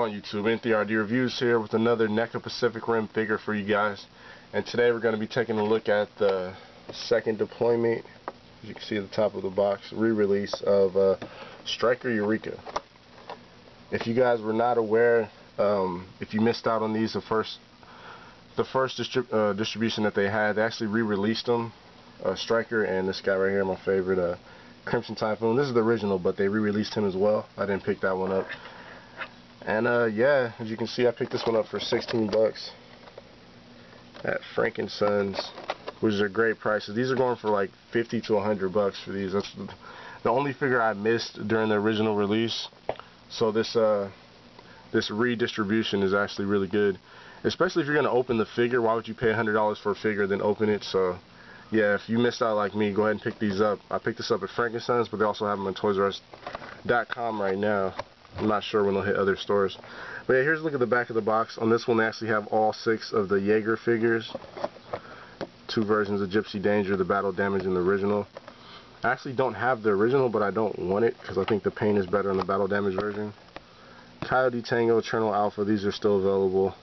on YouTube? N3RD Reviews here with another Neca Pacific Rim figure for you guys. And today we're going to be taking a look at the second deployment, as you can see at the top of the box, re-release of Striker Eureka. If you guys were not aware, if you missed out on these, the first distribution that they had, they actually re-released them. Striker and this guy right here, my favorite, Crimson Typhoon. This is the original, but they re-released him as well. I didn't pick that one up. And yeah, as you can see, I picked this one up for 16 bucks at Frankensons, which is a great price. These are going for like 50 to 100 bucks for these. That's the only figure I missed during the original release. So this redistribution is actually really good, especially if you're going to open the figure. Why would you pay $100 for a figure then open it? So yeah, if you missed out like me, go ahead and pick these up. I picked this up at Frankensons, but they also have them on ToysRUs.com right now. I'm not sure when they'll hit other stores. But yeah, here's a look at the back of the box. On this one, they actually have all 6 of the Jaeger figures. 2 versions of Gypsy Danger, the Battle Damage, and the original. I actually don't have the original, but I don't want it because I think the paint is better on the Battle Damage version. Coyote Tango, Eternal Alpha, these are still available.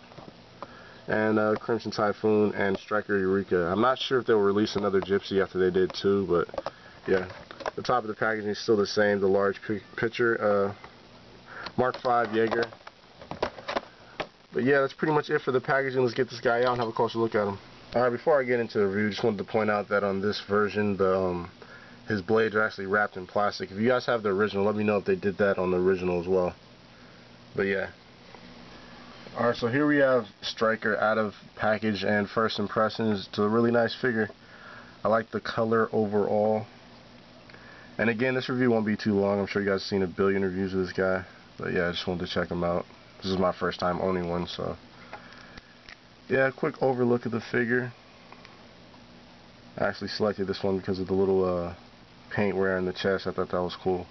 And Crimson Typhoon and Striker Eureka. I'm not sure if they'll release another Gypsy after they did too, but yeah. The top of the packaging is still the same, the large picture. Mark V Jaeger. But yeah, that's pretty much it for the packaging. Let's get this guy out and have a closer look at him. Alright, before I get into the review, just wanted to point out that on this version, his blades are actually wrapped in plastic. If you guys have the original, let me know if they did that on the original as well. But yeah. Alright, so here we have Striker out of package, and first impressions, it's a really nice figure. I like the color overall. And again, this review won't be too long. I'm sure you guys have seen a billion reviews of this guy. But yeah, I just wanted to check him out. This is my first time owning one, so yeah, quick overlook of the figure. I actually selected this one because of the little paint wear in the chest. I thought that was cool.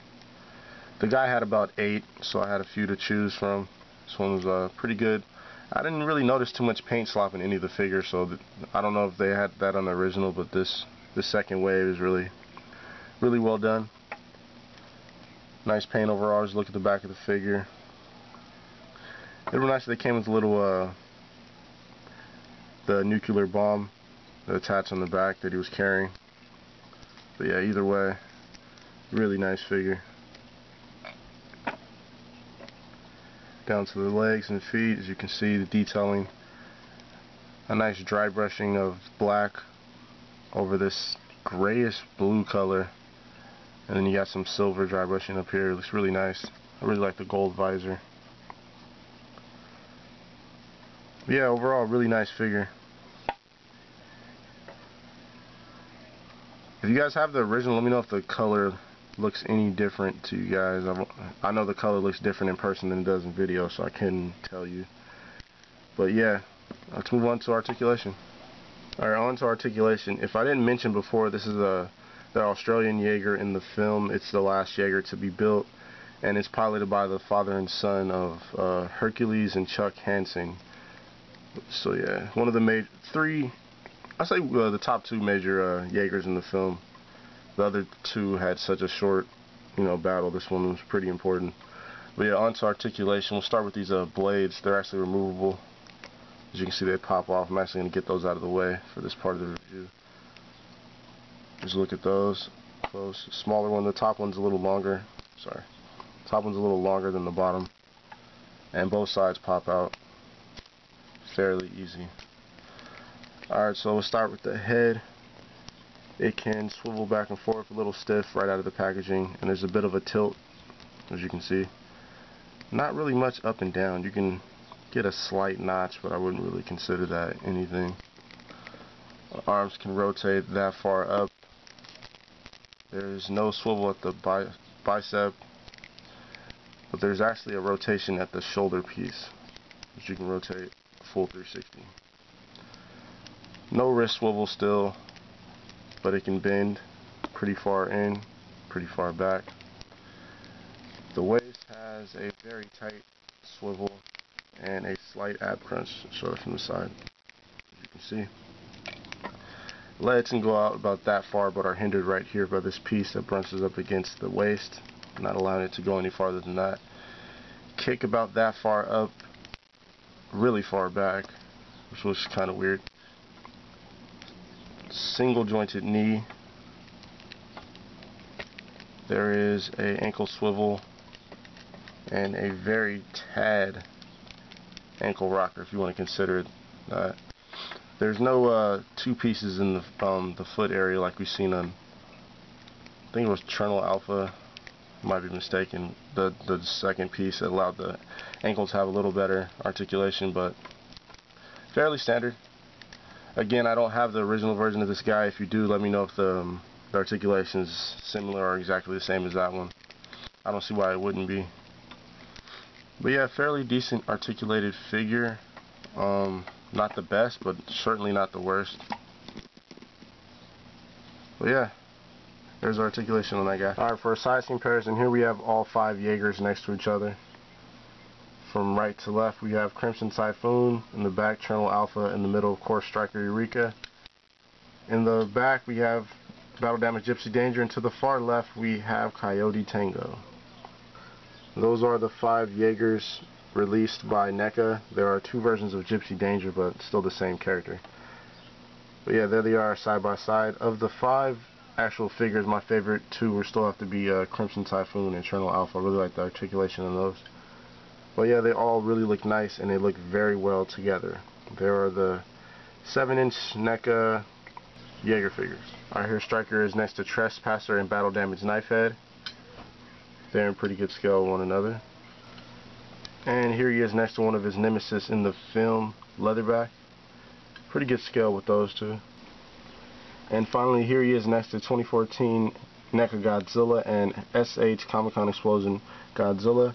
The guy had about 8, so I had a few to choose from. This one was pretty good. I didn't really notice too much paint slop in any of the figures, so I don't know if they had that on the original, but this second wave is really well done. Nice paint overall. Just look at the back of the figure. It was nice that they came with a little the nuclear bomb that attached on the back that he was carrying. But yeah, either way, really nice figure. Down to the legs and feet, as you can see, the detailing. A nice dry brushing of black over this grayish blue color. And then you got some silver dry brushing up here. It looks really nice. I really like the gold visor. But yeah, overall, really nice figure. If you guys have the original, let me know if the color looks any different to you guys. I know the color looks different in person than it does in video, so I couldn't tell you. But yeah, let's move on to articulation. Alright, on to articulation. If I didn't mention before, this is the Australian Jaeger in the film. It's the last Jaeger to be built, and it's piloted by the father and son of Hercules and Chuck Hansen. So yeah, one of the the top 2 major Jaegers in the film. The other 2 had such a short, battle. This one was pretty important. But yeah, on to articulation. We'll start with these blades. They're actually removable. As you can see, they pop off. I'm actually going to get those out of the way for this part of the review. Just look at those close. Smaller one. The top one's a little longer. Sorry. Top one's a little longer than the bottom. And both sides pop out. Fairly easy. Alright, so we'll start with the head. It can swivel back and forth, a little stiff right out of the packaging, and there's a bit of a tilt, as you can see. Not really much up and down. You can get a slight notch, but I wouldn't really consider that anything. Arms can rotate that far up. There's no swivel at the bicep, but there's actually a rotation at the shoulder piece, which you can rotate a full 360. No wrist swivel still, but it can bend pretty far in, pretty far back. The waist has a very tight swivel and a slight ab crunch, sort of from the side, as you can see. Legs can go out about that far, but are hindered right here by this piece that brunches up against the waist, not allowing it to go any farther than that. kick about that far up, really far back, which was kind of weird. Single jointed knee. There is a ankle swivel and a very tad ankle rocker, if you want to consider it that. There's no two pieces in the foot area like we've seen on, I think it was N3RD Alpha, might be mistaken. The second piece that allowed the ankles to have a little better articulation, but fairly standard. Again, I don't have the original version of this guy. If you do, let me know if the articulation is similar or exactly the same as that one. I don't see why it wouldn't be. But yeah, fairly decent articulated figure. Not the best, but certainly not the worst. But yeah, there's articulation on that guy. Alright, for a size comparison, here we have all 5 Jaegers next to each other. From right to left, we have Crimson Typhoon. In the back, N3RD Alpha. In the middle, of course, Striker Eureka. In the back, we have Battle Damage Gypsy Danger. And to the far left, we have Coyote Tango. Those are the 5 Jaegers released by NECA. There are 2 versions of Gypsy Danger, but still the same character. But yeah, there they are side by side. Of the 5 actual figures, my favorite 2 will still have to be Crimson Typhoon and N3RD Alpha. I really like the articulation on those. But yeah, they all really look nice and they look very well together. There are the 7-inch NECA Jaeger figures. Alright, here Striker is next to Trespasser and Battle Damage Knifehead. They're in pretty good scale with one another. And here he is next to one of his nemesis in the film, Leatherback. Pretty good scale with those 2. And finally, here he is next to 2014 NECA Godzilla and SH Comic-Con Explosion Godzilla.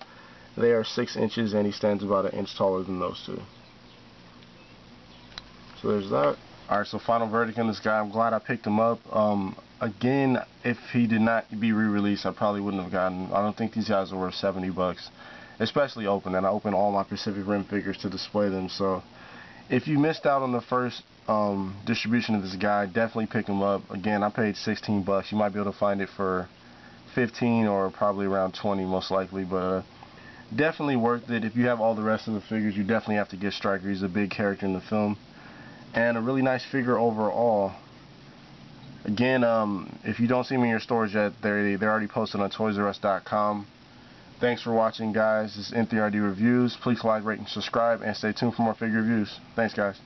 They are 6 inches and he stands about an inch taller than those 2. So there's that. Alright, so final verdict on this guy. I'm glad I picked him up. Again, if he did not be re-released, I probably wouldn't have gotten him. I don't think these guys are worth 70 bucks. Especially open, and I open all my Pacific Rim figures to display them. So if you missed out on the first distribution of this guy, definitely pick him up. Again, I paid 16 bucks. You might be able to find it for 15 or probably around 20 most likely, but definitely worth it. If you have all the rest of the figures, you definitely have to get Striker. He's a big character in the film and a really nice figure overall. Again, if you don't see them in your stores yet, they're already posted on toysrus.com. Thanks for watching, guys. This is N3RD Reviews. Please like, rate, and subscribe, and stay tuned for more figure reviews. Thanks, guys.